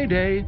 payday.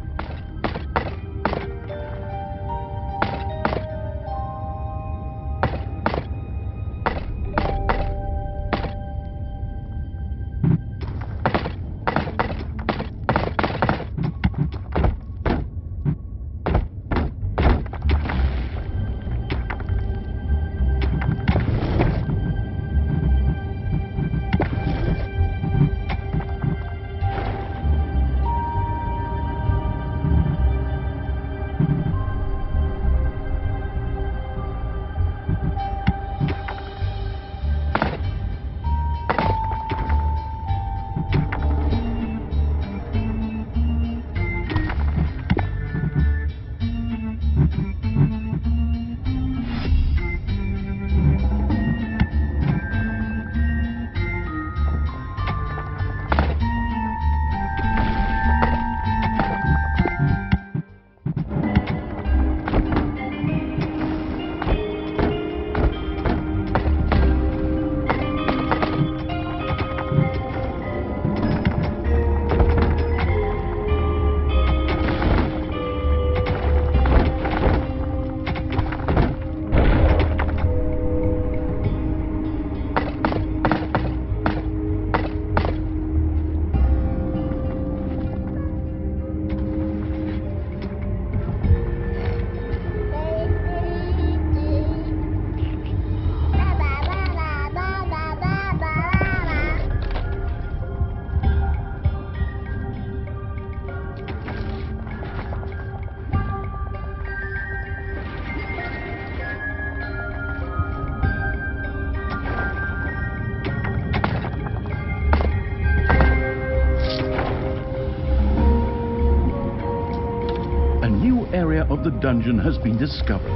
Area of the dungeon has been discovered.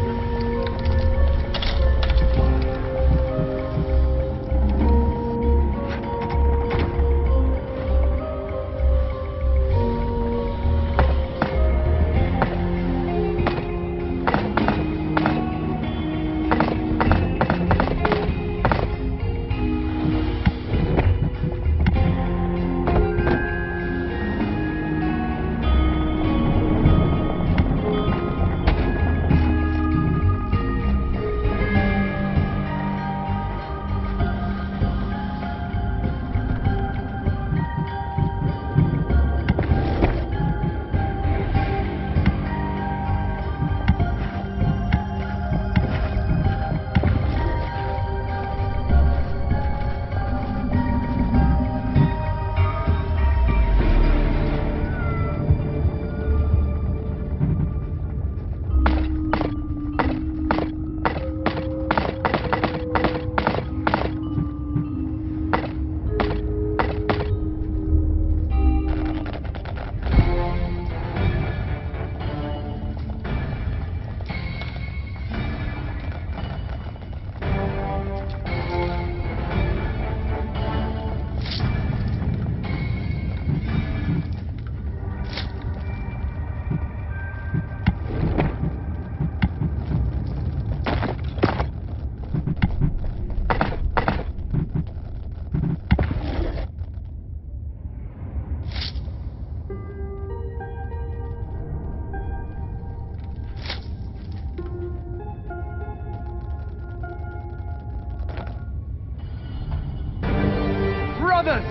Brothers,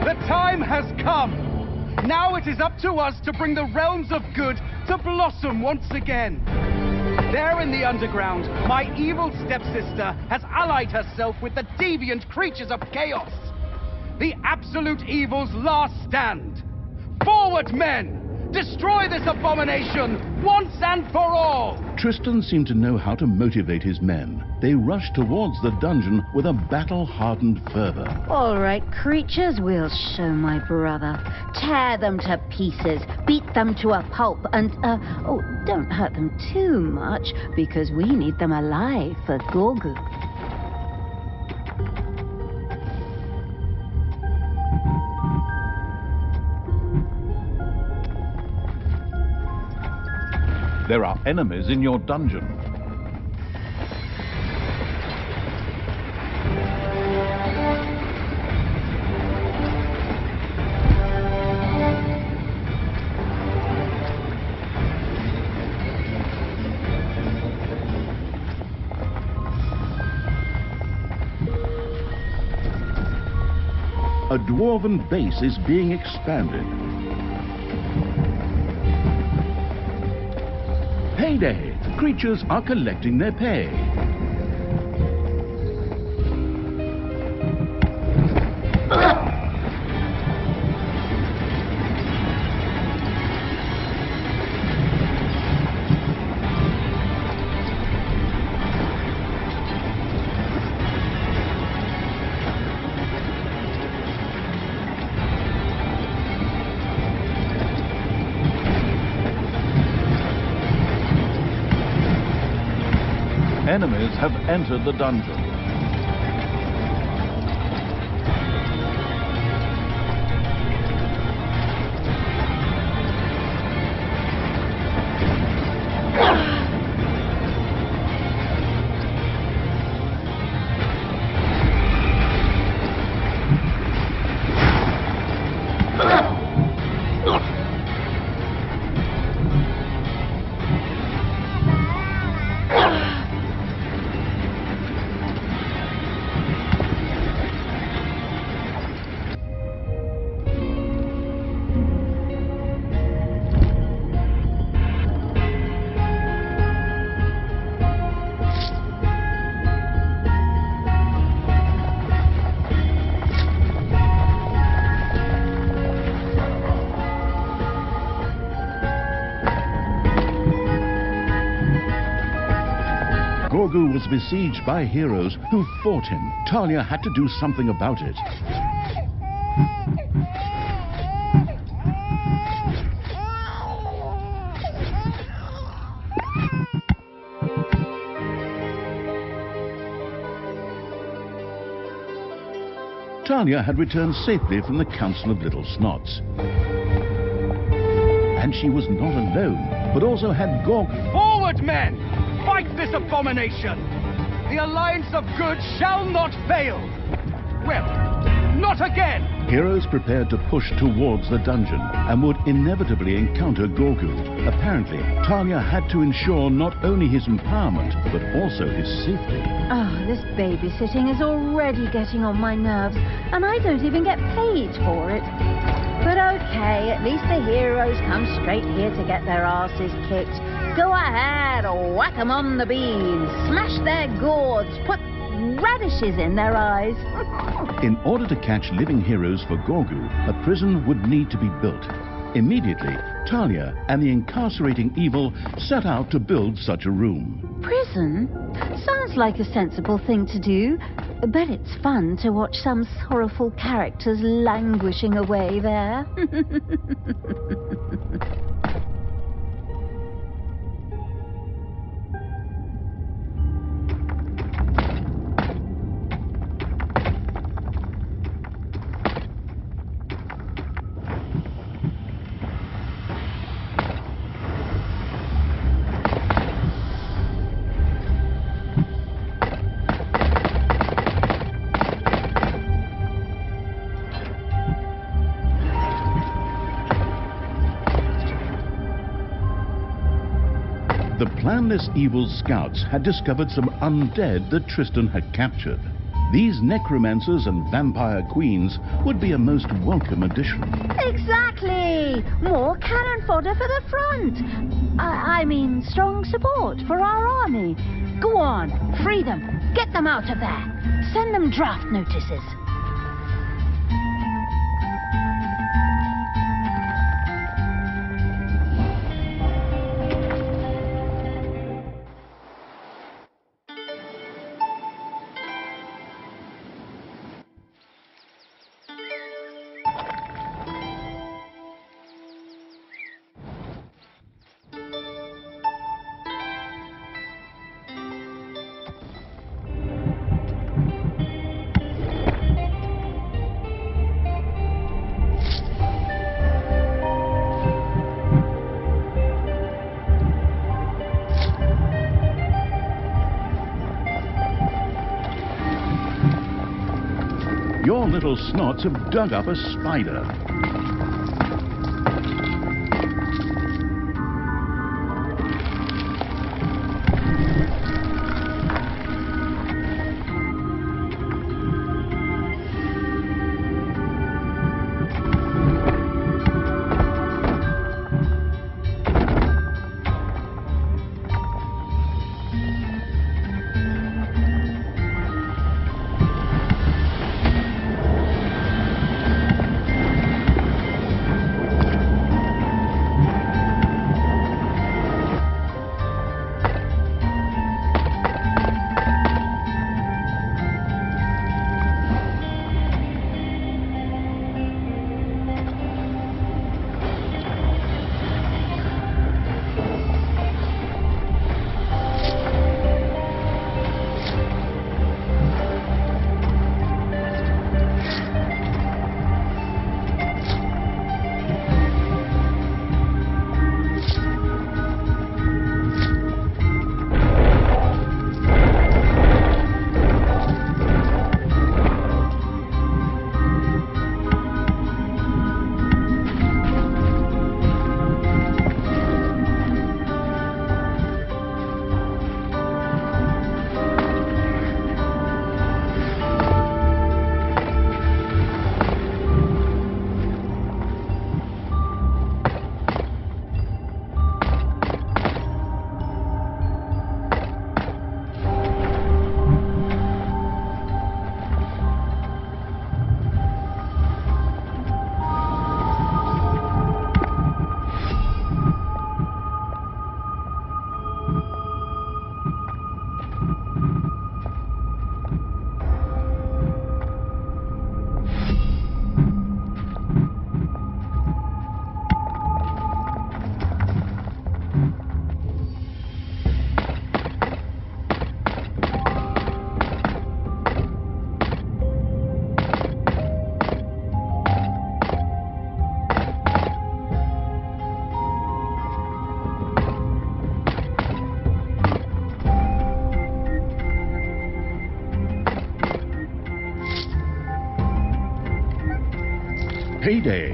the time has come. Now it is up to us to bring the realms of good to blossom once again. There in the underground, my evil stepsister has allied herself with the deviant creatures of chaos. The absolute evil's last stand. Forward, men! Destroy this abomination once and for all! Tristan seemed to know how to motivate his men. They rushed towards the dungeon with a battle-hardened fervor. All right, creatures, we'll show my brother. Tear them to pieces, beat them to a pulp, and, oh, don't hurt them too much, because we need them alive for GORGU. There are enemies in your dungeon. a dwarven base is being expanded. Payday! Creatures are collecting their pay. Enemies have entered the dungeon. GORGU was besieged by heroes who fought him. Talia had to do something about it. Talia had returned safely from the Council of Little Snots. And she was not alone, but also had GORGU. Forward, men! Fight this abomination! The alliance of good shall not fail! Well, not again! Heroes prepared to push towards the dungeon and would inevitably encounter GORGU. Apparently, Talia had to ensure not only his empowerment, but also his safety. Oh, this babysitting is already getting on my nerves, and I don't even get paid for it. But okay, at least the heroes come straight here to get their asses kicked. Go ahead, whack 'em on the beans, smash their gourds, put radishes in their eyes. In order to catch living heroes for GORGU, a prison would need to be built. Immediately, Talia and the incarcerating evil set out to build such a room. Prison? Sounds like a sensible thing to do, but it's fun to watch some sorrowful characters languishing away there. The planless evil scouts had discovered some undead that Tristan had captured. These necromancers and vampire queens would be a most welcome addition. Exactly! More cannon fodder for the front. I mean, strong support for our army. Go on, free them. Get them out of there. Send them draft notices. Your little snots have dug up a spider. payday.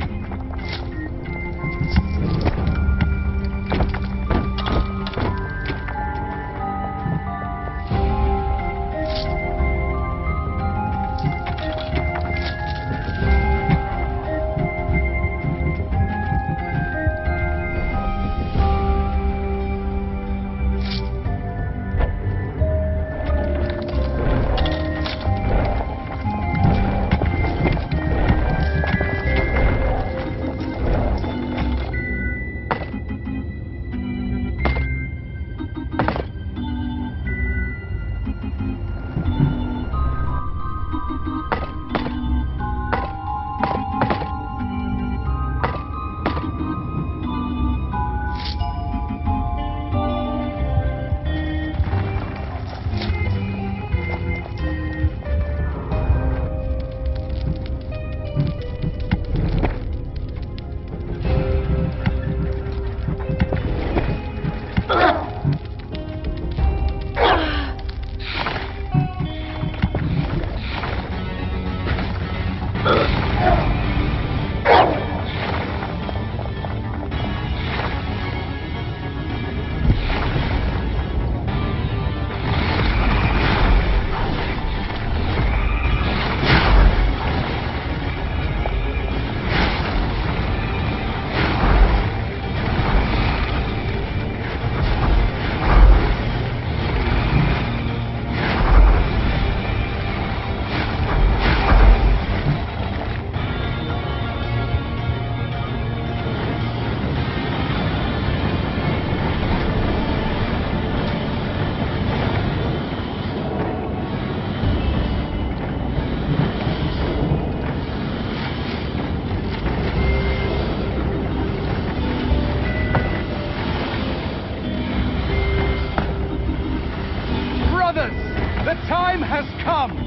The time has come.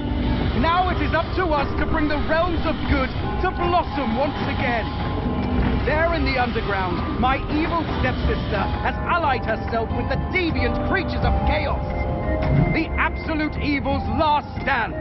Now it is up to us to bring the realms of good to blossom once again. There in the underground, my evil stepsister has allied herself with the deviant creatures of chaos. The absolute evil's last stand.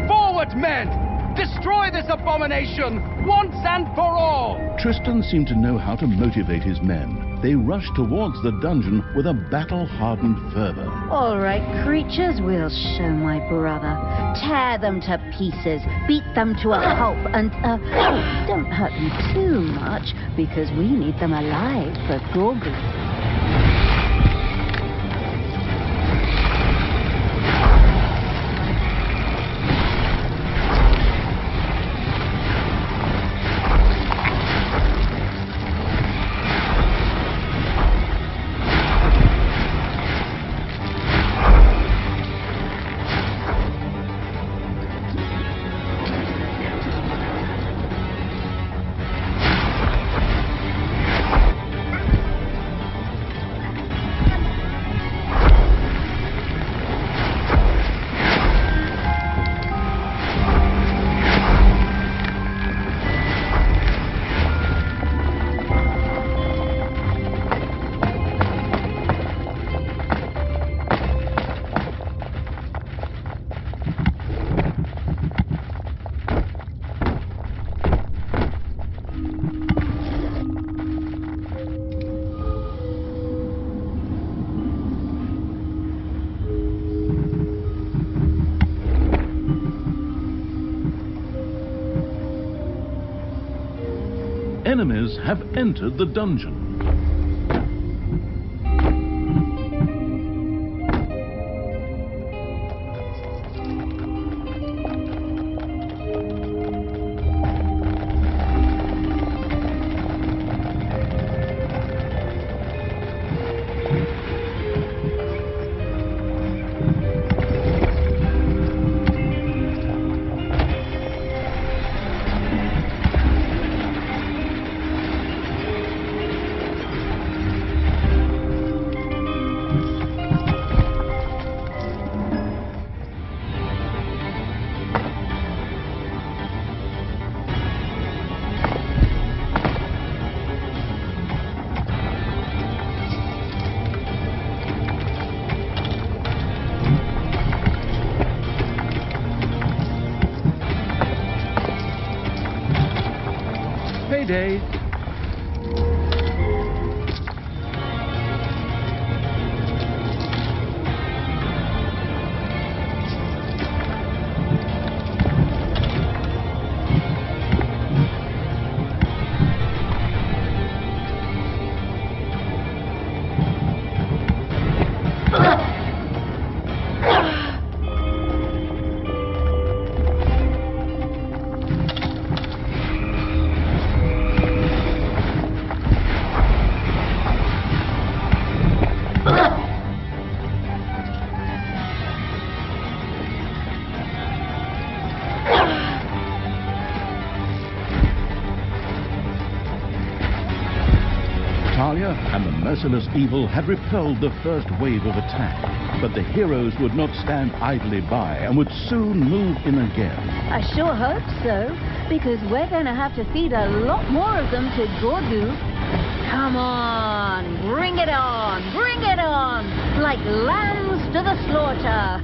Forward, men! Destroy this abomination once and for all! Tristan seemed to know how to motivate his men. They rushed towards the dungeon with a battle-hardened fervor. All right, creatures, we'll show my brother. Tear them to pieces, beat them to a pulp, and, don't hurt them too much, because we need them alive for GORGU. Enemies have entered the dungeon. day? Talia and the merciless evil had repelled the first wave of attack, but the heroes would not stand idly by and would soon move in again. I sure hope so, because we're going to have to feed a lot more of them to GORGU. Come on, bring it on, like lambs to the slaughter.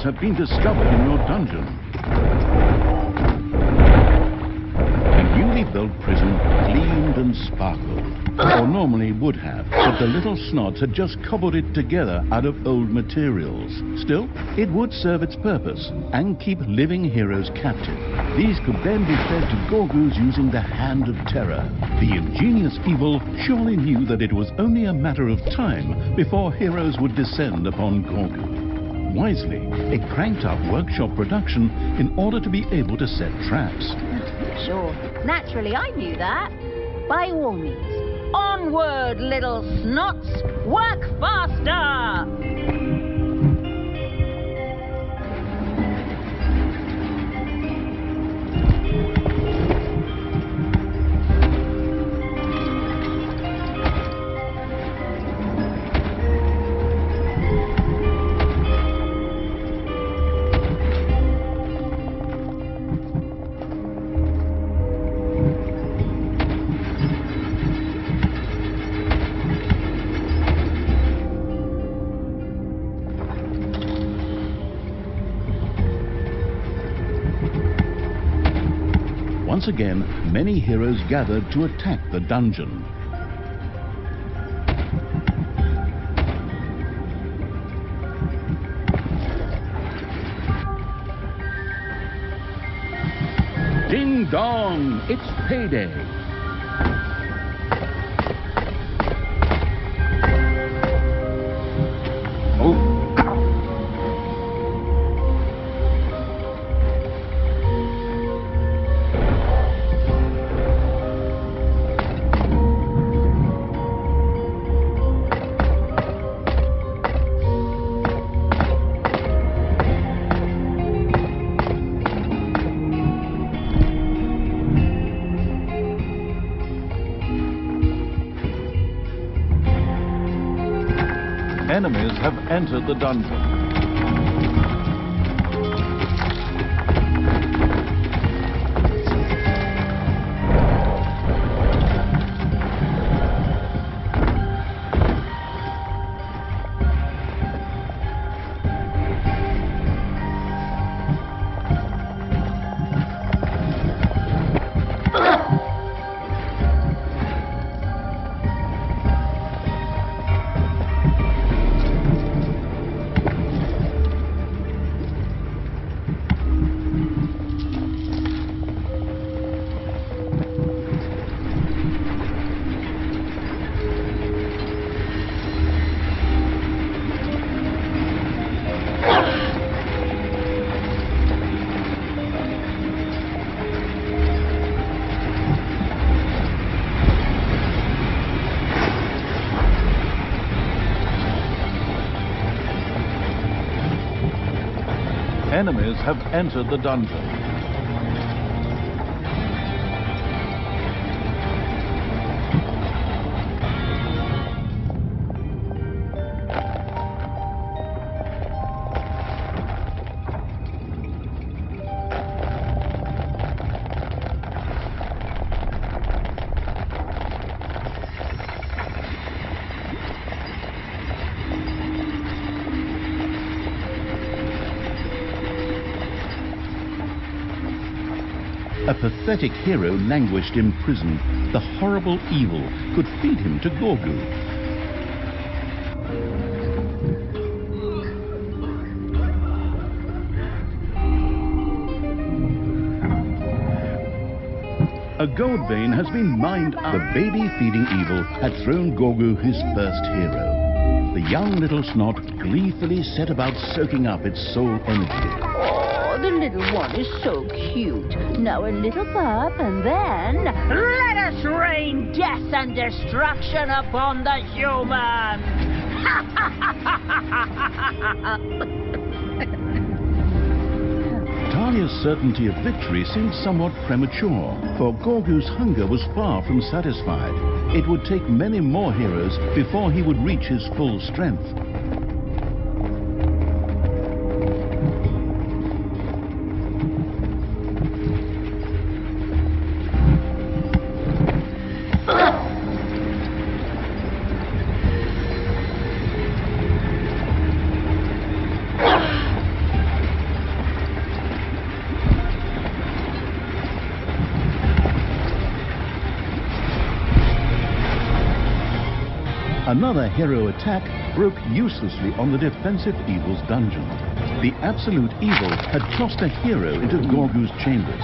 Have been discovered in your dungeon. The newly built prison gleamed and sparkled, or normally would have, but the little snods had just cobbled it together out of old materials. Still, it would serve its purpose and keep living heroes captive. These could then be fed to GORGUs using the Hand of Terror. The ingenious evil surely knew that it was only a matter of time before heroes would descend upon GORGU. Wisely, it cranked up workshop production in order to be able to set traps. Sure. Naturally, I knew that. By all means, onward, little snots! Work faster! Once again, many heroes gathered to attack the dungeon. dong! It's payday! Enemies have entered the dungeon. Enemies have entered the dungeon. A pathetic hero languished in prison. The horrible evil could feed him to GORGU. A gold vein has been mined up. The baby-feeding evil had thrown GORGU his first hero. The young little snot gleefully set about soaking up its soul energy. The little one is so cute. Now a little pup, and then let us rain death and destruction upon the human. Talia's certainty of victory seemed somewhat premature, for GORGU's hunger was far from satisfied. It would take many more heroes before he would reach his full strength. Another hero attack broke uselessly on the defensive evil's dungeon. The absolute evil had tossed a hero into GORGU's chambers.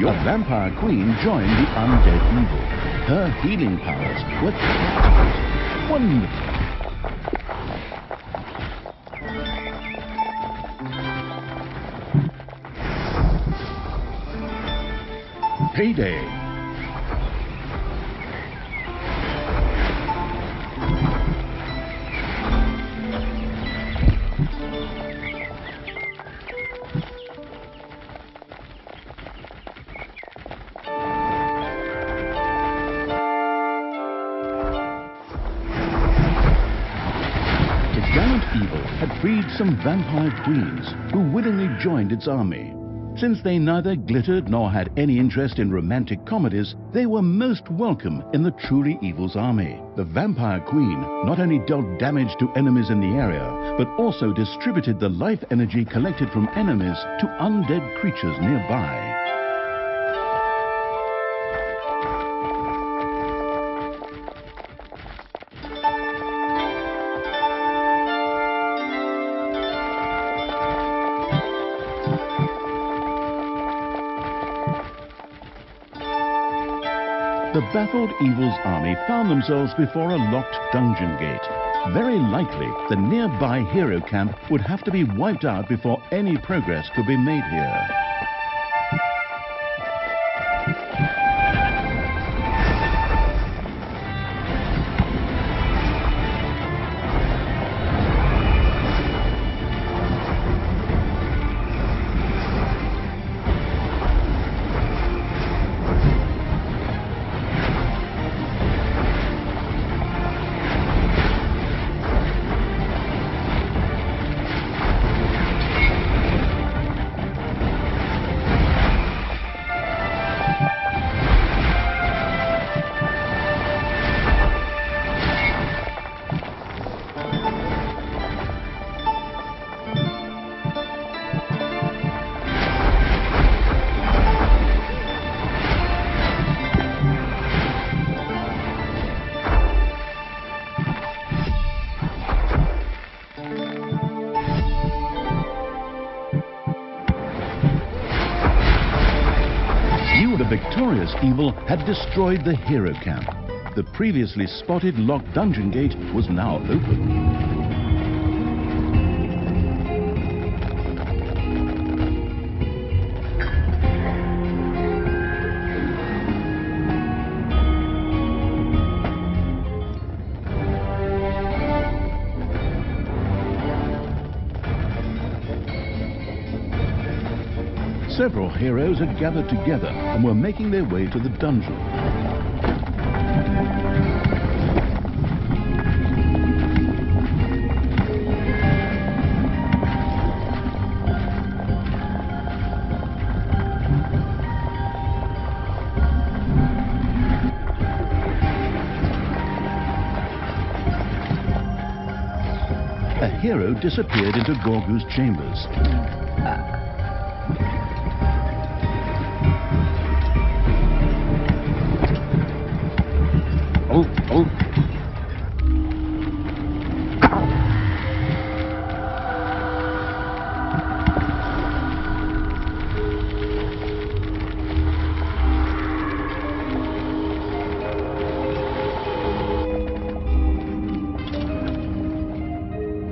Your vampire queen joined the undead evil. Her healing powers were captivating. Wonderful. Payday. Evil had freed some vampire queens who willingly joined its army. Since they neither glittered nor had any interest in romantic comedies, they were most welcome in the truly evil's army. The vampire queen not only dealt damage to enemies in the area, but also distributed the life energy collected from enemies to undead creatures nearby. The baffled evil's army found themselves before a locked dungeon gate. Very likely, the nearby hero camp would have to be wiped out before any progress could be made here. The victorious evil had destroyed the hero camp. The previously spotted locked dungeon gate was now open. Several heroes had gathered together and were making their way to the dungeon. A hero disappeared into GORGU's chambers.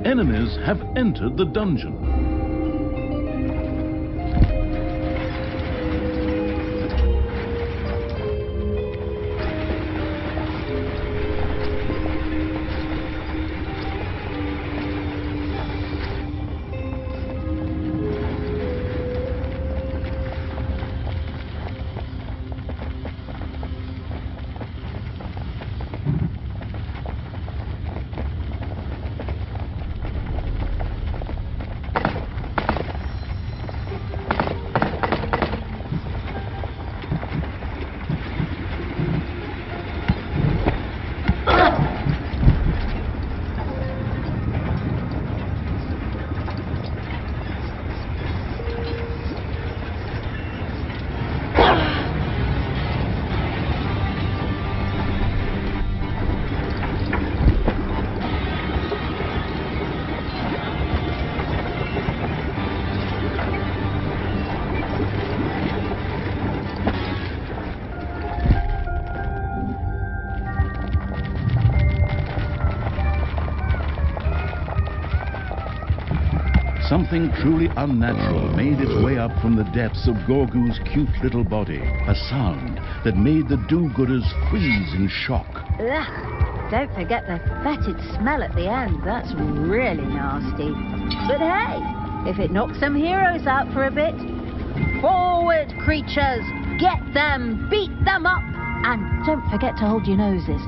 Enemies have entered the dungeon. something truly unnatural made its way up from the depths of Gorgu's cute little body. A sound that made the do-gooders freeze in shock. Ugh, don't forget the fetid smell at the end. That's really nasty. But hey, if it knocks some heroes out for a bit, forward, creatures! Get them, beat them up, and don't forget to hold your noses.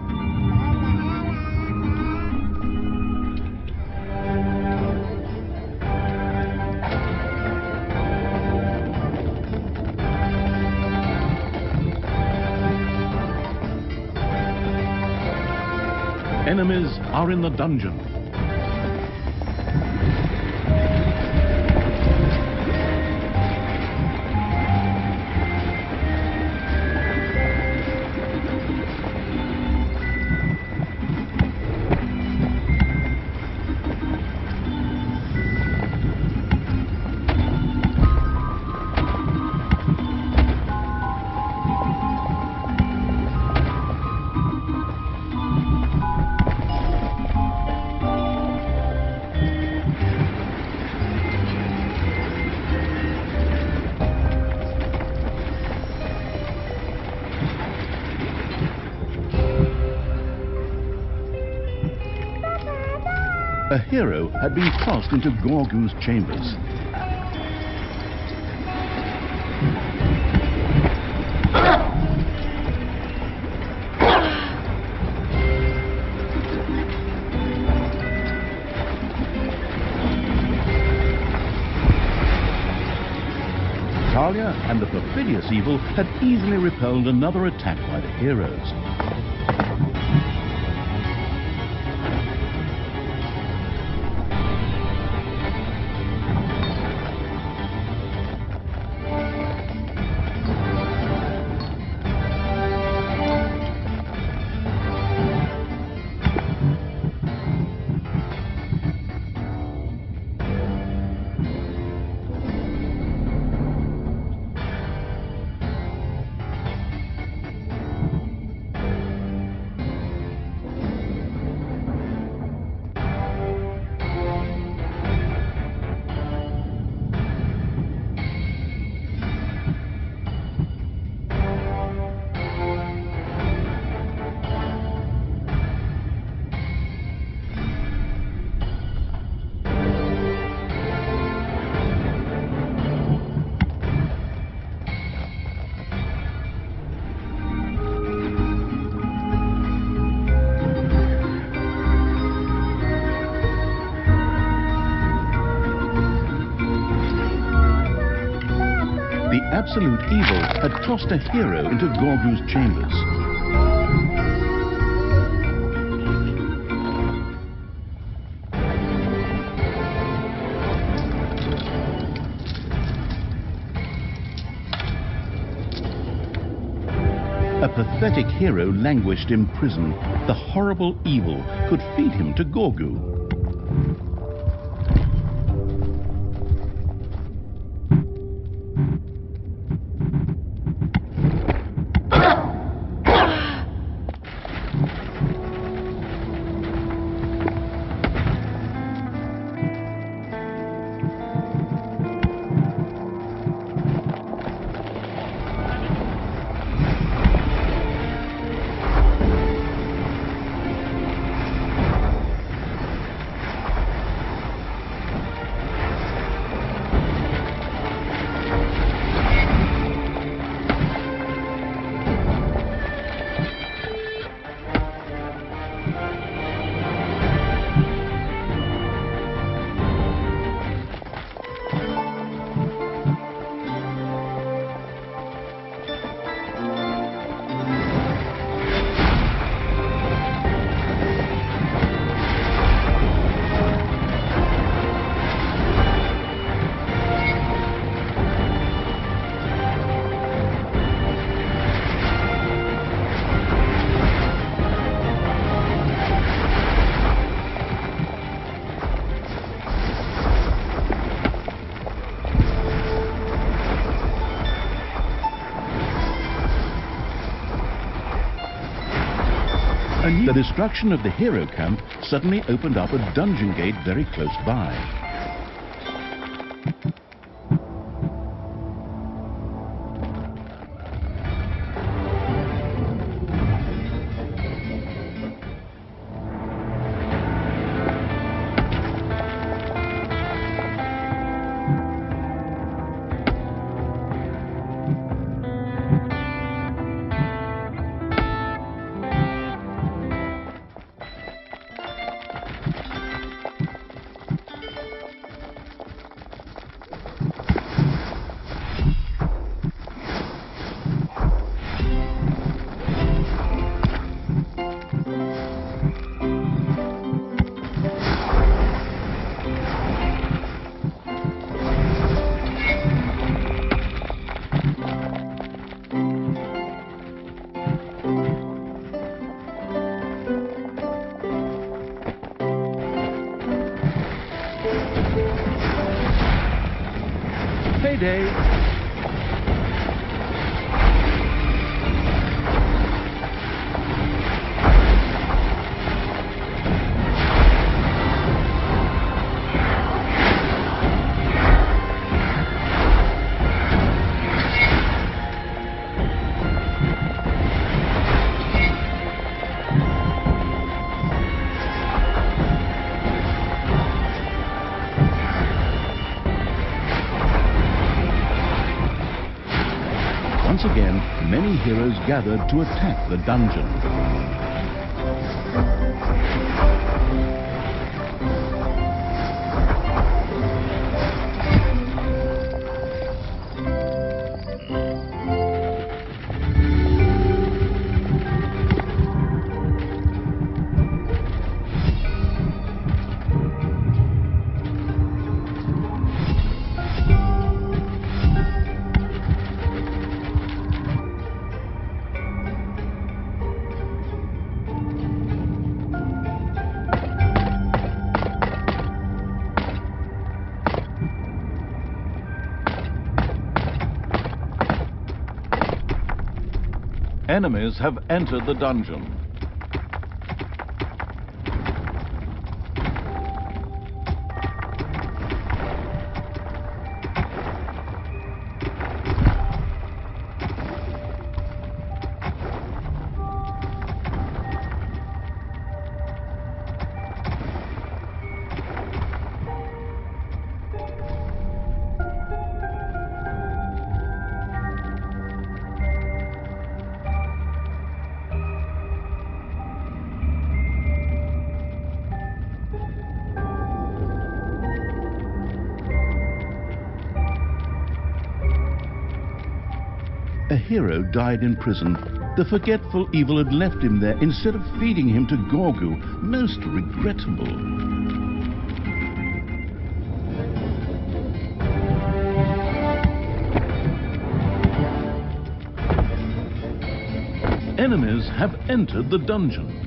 Enemies are in the dungeon. A hero had been tossed into Gorgu's chambers. Talia and the perfidious evil had easily repelled another attack by the heroes. Absolute evil had tossed a hero into Gorgu's chambers. A pathetic hero languished in prison. The horrible evil could feed him to Gorgu. The destruction of the hero camp suddenly opened up a dungeon gate very close by. many heroes gathered to attack the dungeon. Enemies have entered the dungeon. A hero died in prison. The forgetful evil had left him there instead of feeding him to GORGU. Most regrettable. Enemies have entered the dungeon.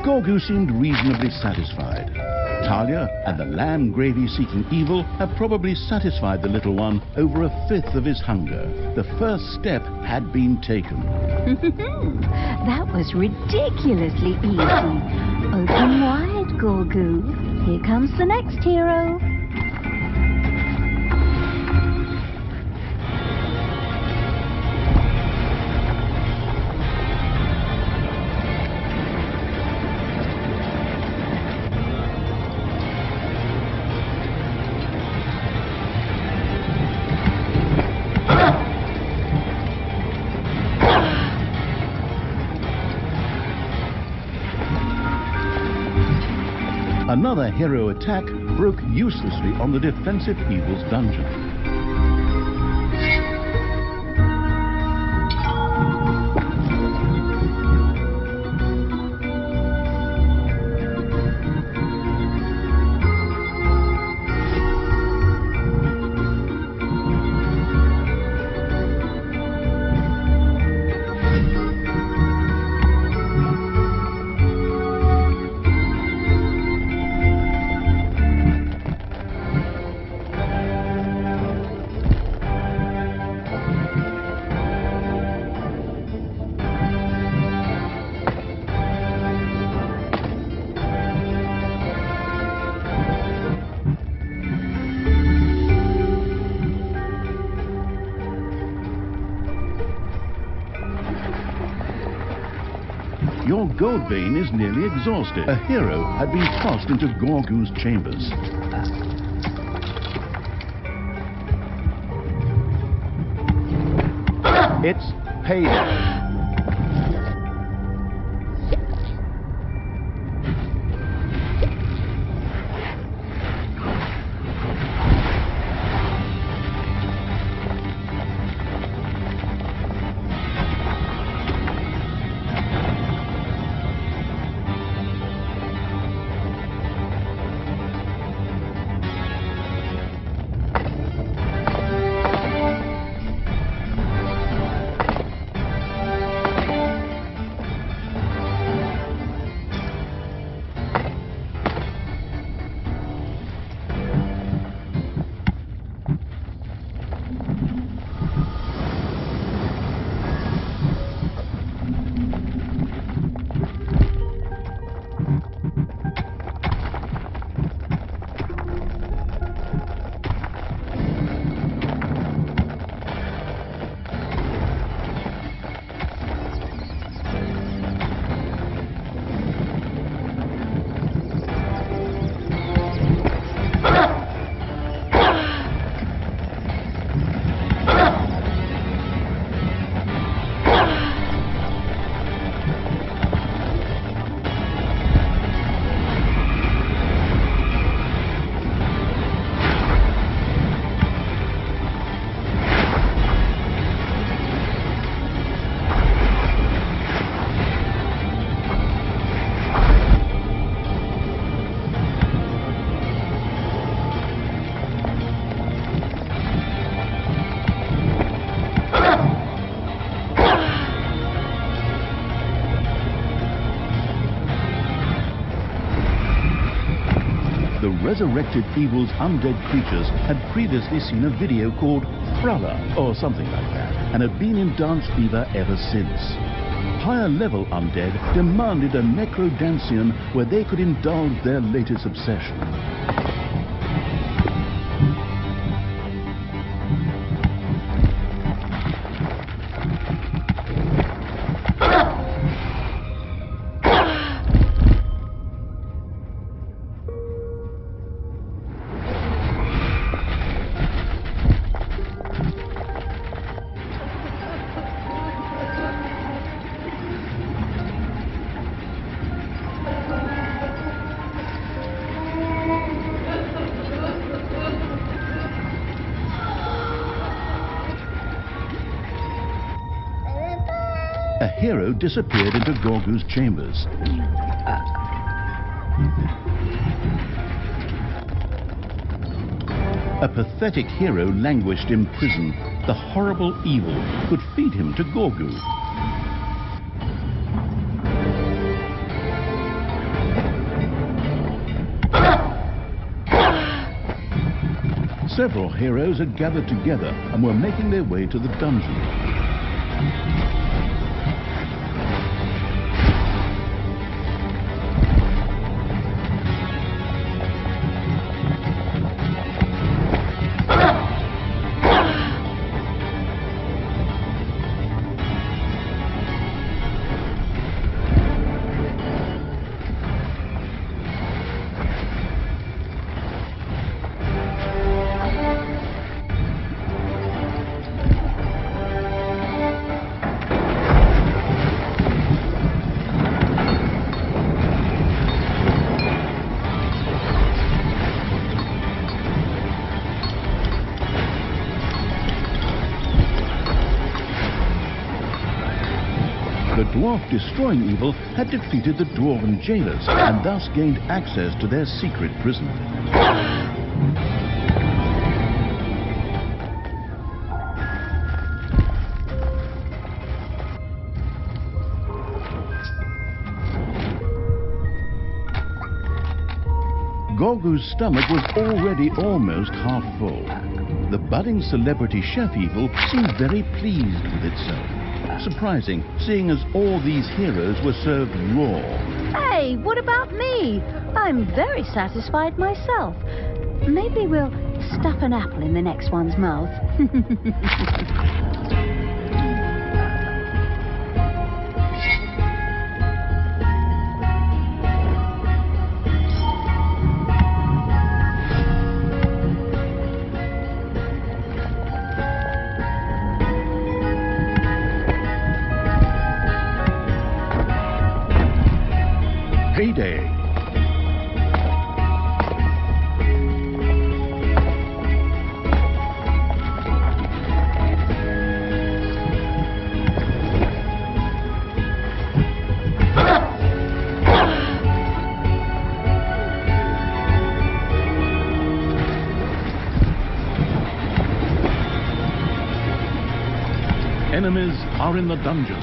GORGU seemed reasonably satisfied. Talia and the lamb gravy-seeking evil have probably satisfied the little one over 1/5 of his hunger. The first step had been taken. That was ridiculously easy. Open wide, GORGU. Here comes the next hero. Another hero attack broke uselessly on the defensive evil's dungeon. Your gold vein is nearly exhausted. A hero had been tossed into GORGU's chambers. It's payday. resurrected evil's undead creatures had previously seen a video called Thriller, or something like that, and had been in Dance Fever ever since. Higher level undead demanded a necrodancian where they could indulge their latest obsession. A hero disappeared into GORGU's chambers. A pathetic hero languished in prison. The horrible evil could feed him to GORGU. Several heroes had gathered together and were making their way to the dungeon. The dwarf destroying evil had defeated the dwarven jailers and thus gained access to their secret prison. GORGU's stomach was already almost half full. The budding celebrity chef evil seemed very pleased with itself. Surprising, seeing as all these heroes were served raw. Hey, what about me? I'm very satisfied myself. Maybe we'll stuff an apple in the next one's mouth. Payday. Enemies are in the dungeon.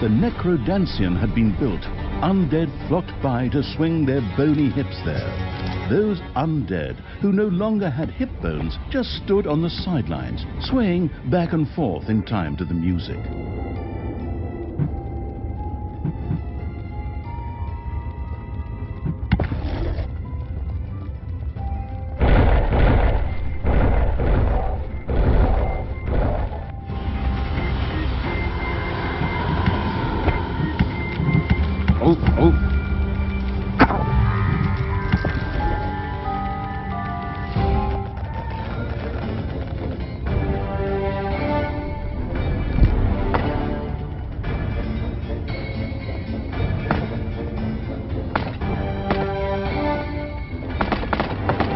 the necrodancian had been built, undead flocked by to swing their bony hips there. Those undead, who no longer had hip bones, just stood on the sidelines, swaying back and forth in time to the music.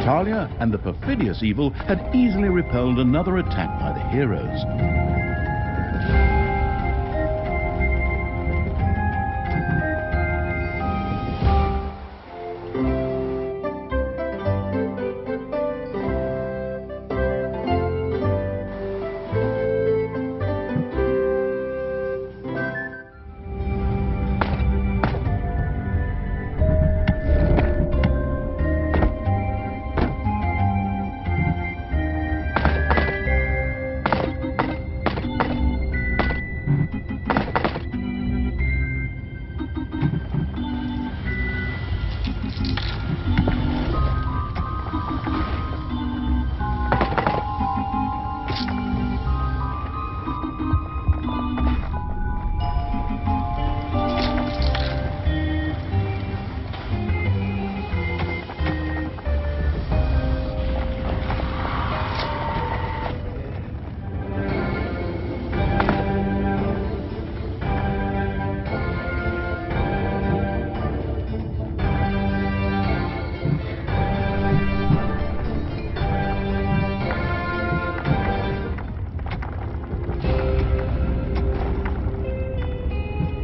Talia and the perfidious evil had easily repelled another attack by the heroes.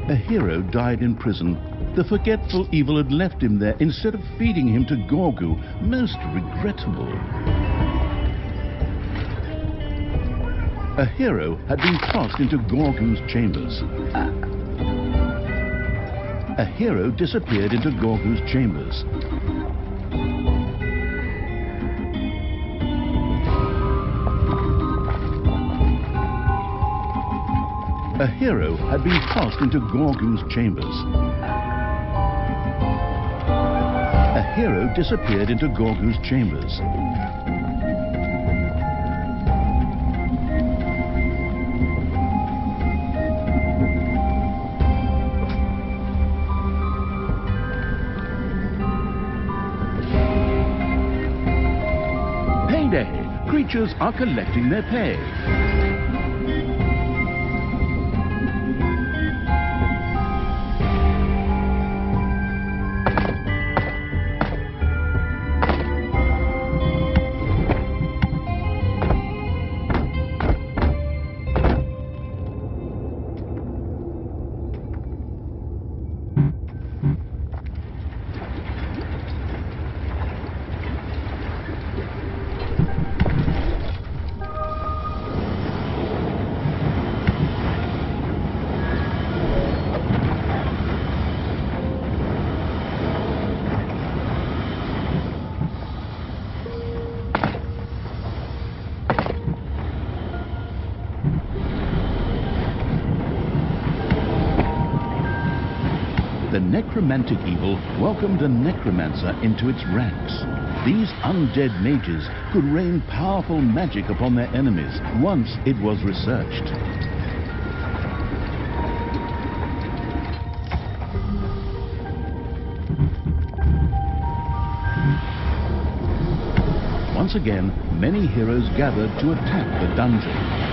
A hero died in prison. The forgetful evil had left him there instead of feeding him to GORGU. Most regrettable. A hero had been tossed into GORGU's chambers. A hero disappeared into GORGU's chambers. A hero had been tossed into GORGU's chambers. A hero disappeared into GORGU's chambers. Payday! Creatures are collecting their pay. The necromantic evil welcomed a necromancer into its ranks. These undead mages could rain powerful magic upon their enemies once it was researched. Once again, many heroes gathered to attack the dungeon.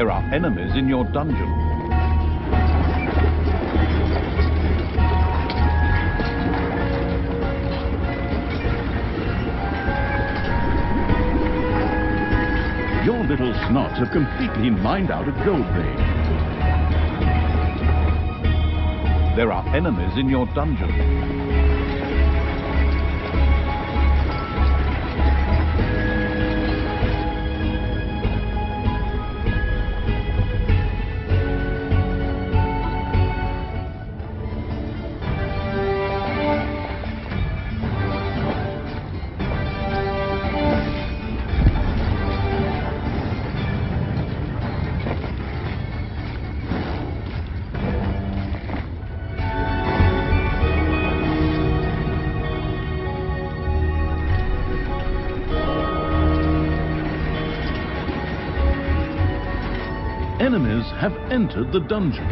There are enemies in your dungeon. Your little snots have completely mined out a gold vein. There are enemies in your dungeon. Enemies have entered the dungeon.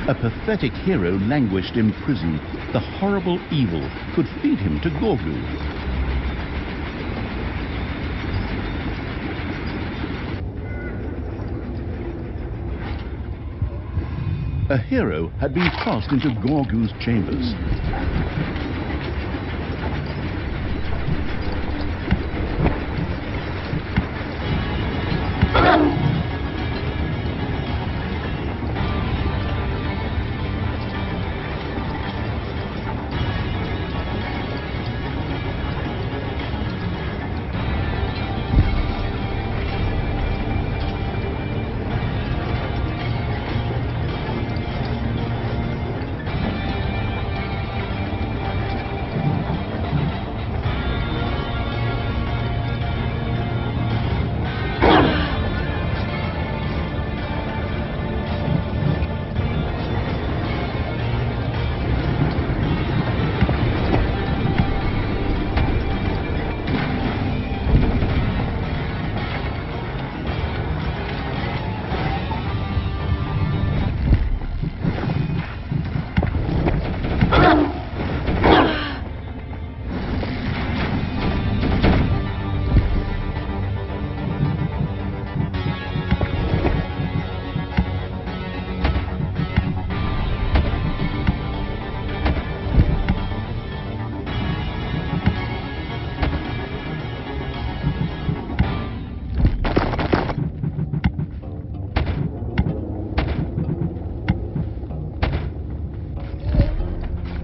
A pathetic hero languished in prison. The horrible evil could feed him to GORGU. A hero had been cast into GORGU's chambers.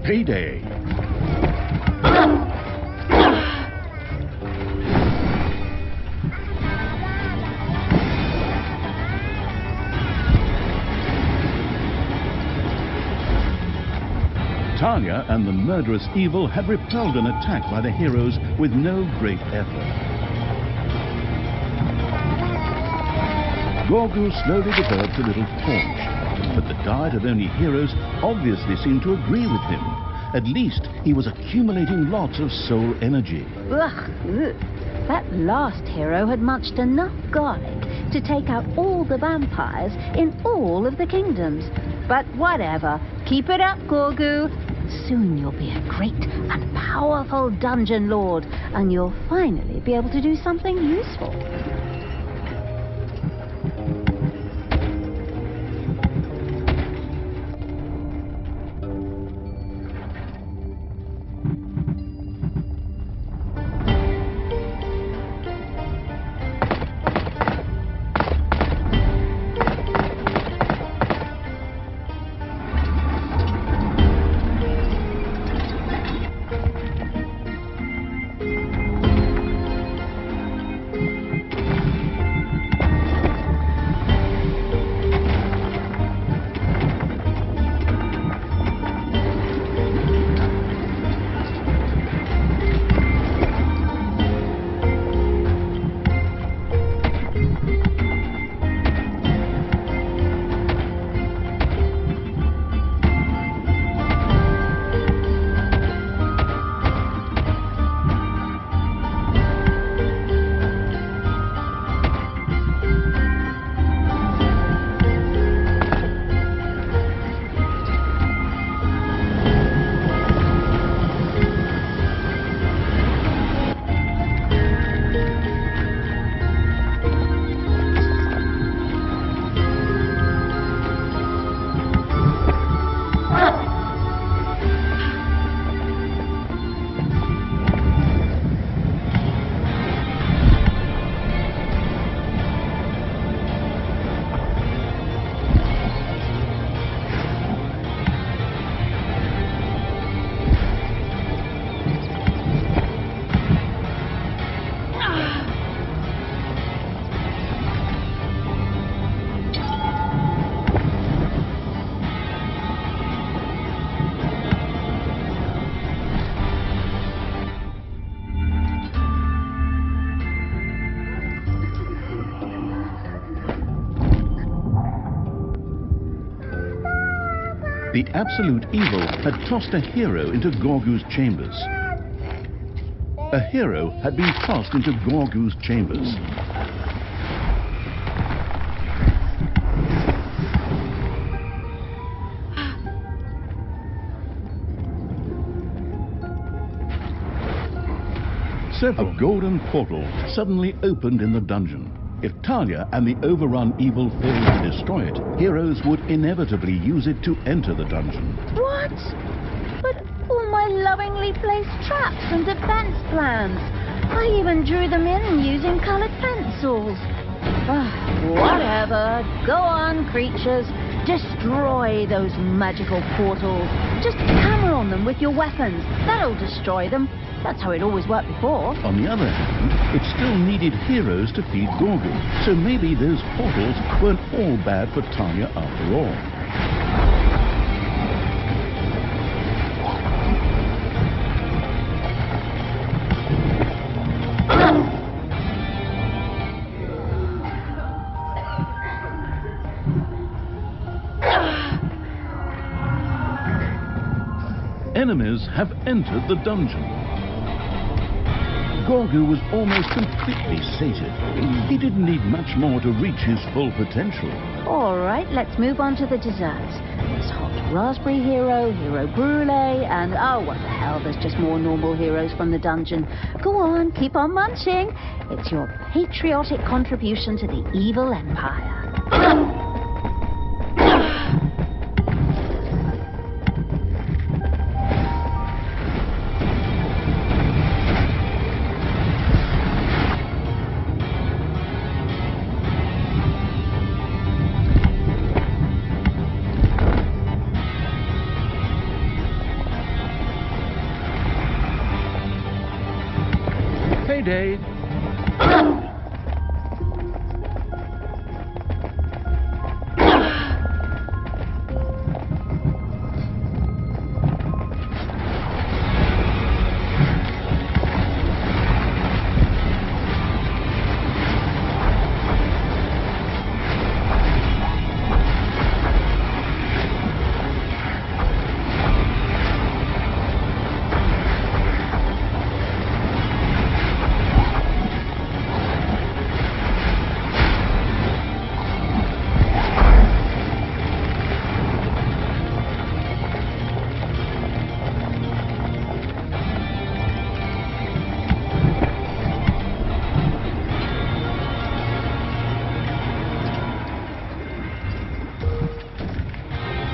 Payday. Talia and the murderous evil had repelled an attack by the heroes with no great effort. GORGU slowly developed a little paunch, but the diet of only heroes obviously seemed to agree with him. At least he was accumulating lots of soul energy. Ugh. That last hero had munched enough garlic to take out all the vampires in all of the kingdoms. But whatever. Keep it up, GORGU. Soon you'll be a great and powerful dungeon lord, and you'll finally be able to do something useful. The absolute evil had tossed a hero into GORGU's chambers. A hero had been tossed into GORGU's chambers. A golden portal suddenly opened in the dungeon. If Talia and the overrun evil failed to destroy it, heroes would inevitably use it to enter the dungeon. What? But all my lovingly placed traps and defense plans. I even drew them in using colored pencils. Whatever. Go on, creatures. Destroy those magical portals. Just hammer on them with your weapons. That'll destroy them. That's how it always worked before. On the other hand, it still needed heroes to feed GORGU, so maybe those portals weren't all bad for Talia after all. Enemies have entered the dungeon. GORGU was almost completely sated. He didn't need much more to reach his full potential. All right, let's move on to the desserts. There's hot raspberry hero, hero brulee, and oh, what the hell, there's just more normal heroes from the dungeon. Go on, keep on munching. It's your patriotic contribution to the evil empire. Payday.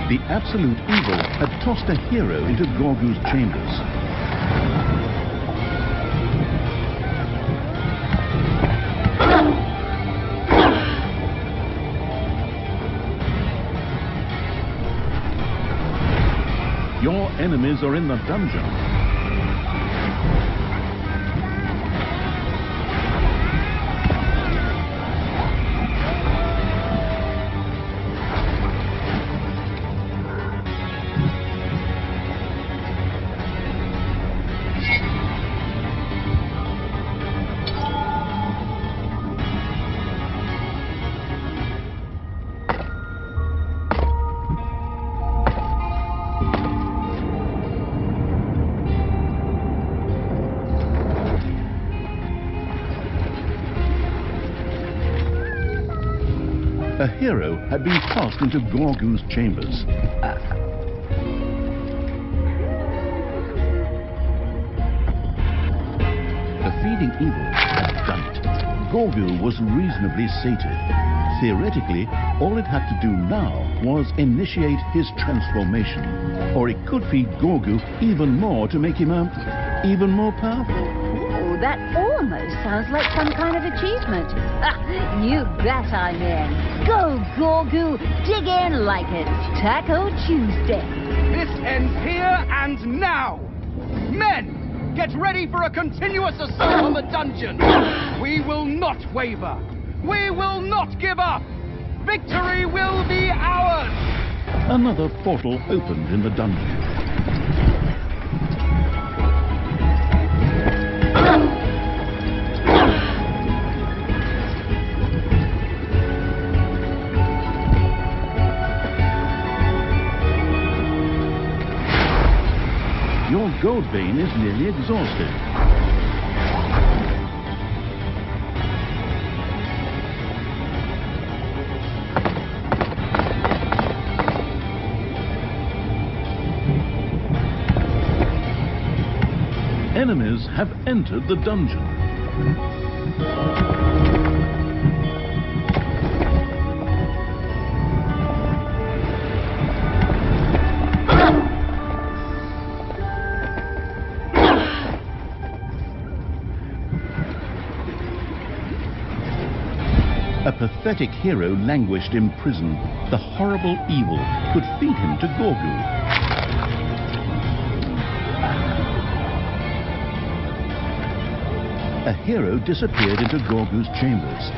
The absolute evil had tossed a hero into GORGU's chambers. Your enemies are in the dungeon. A hero had been tossed into GORGU's chambers. The feeding evil had done it. GORGU was reasonably sated. Theoretically, all it had to do now was initiate his transformation. Or it could feed GORGU even more to make him even more powerful. Oh, that almost sounds like some kind of achievement. You bet I'm in. Go, GORGU, dig in like it's Taco Tuesday. This ends here and now. Men, get ready for a continuous assault on the dungeon. We will not waver. We will not give up. Victory will be ours. Another portal opened in the dungeon. gold vein is nearly exhausted. Enemies have entered the dungeon. A pathetic hero languished in prison. The horrible evil could feed him to GORGU. A hero disappeared into GORGU's chambers.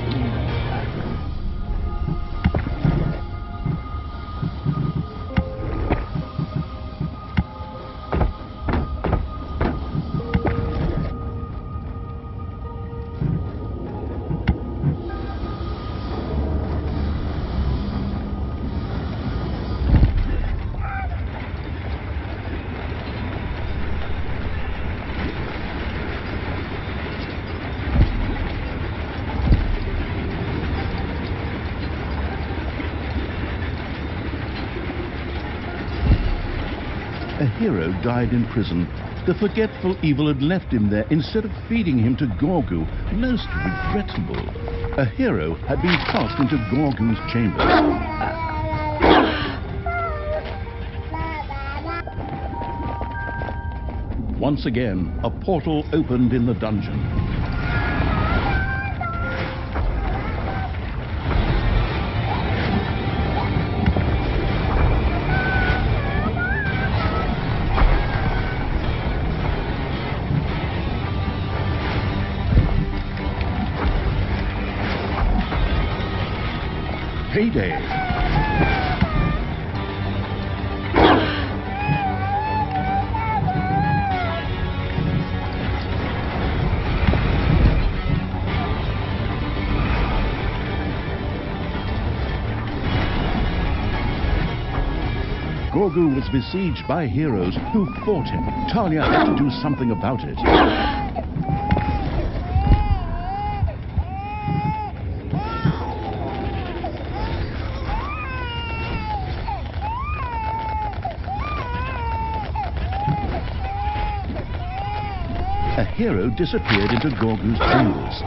A hero died in prison. The forgetful evil had left him there instead of feeding him to GORGU. Most regrettable. A hero had been tossed into GORGU's chambers. Once again, a portal opened in the dungeon. Payday. GORGU was besieged by heroes who fought him. Talia had to do something about it. A hero disappeared into GORGU's chambers.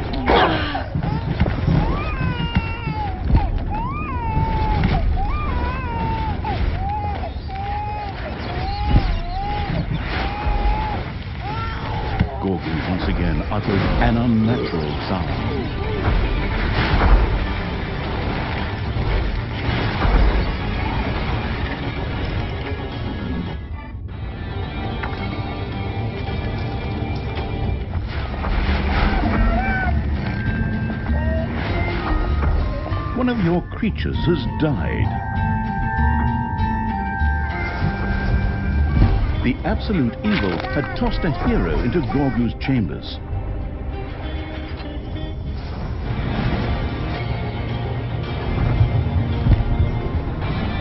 GORGU once again uttered an unnatural sound. One of your creatures has died. The absolute evil had tossed a hero into GORGU's chambers.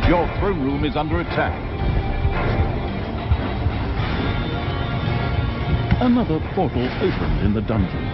Your throne room is under attack. Another portal opened in the dungeon.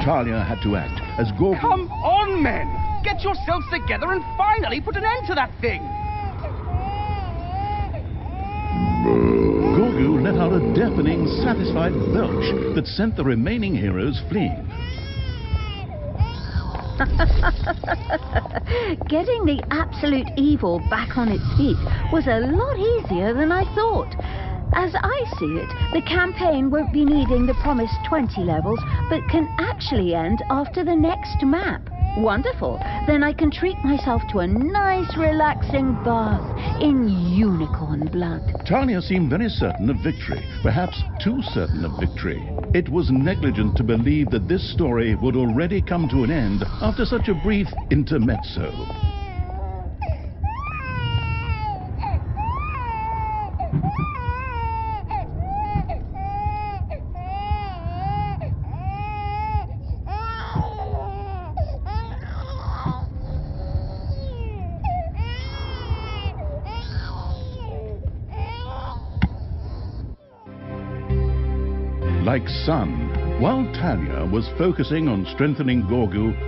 Talia had to act as GORGU... Come on, men! Get yourselves together and finally put an end to that thing! GORGU let out a deafening, satisfied belch that sent the remaining heroes fleeing. Getting the absolute evil back on its feet was a lot easier than I thought. As I see it, the campaign won't be needing the promised 20 levels, but can actually end after the next map. Wonderful. Then I can treat myself to a nice, relaxing bath in unicorn blood. Talia seemed very certain of victory, perhaps too certain of victory. It was negligent to believe that this story would already come to an end after such a brief intermezzo. Like sun, while Talia was focusing on strengthening GORGU,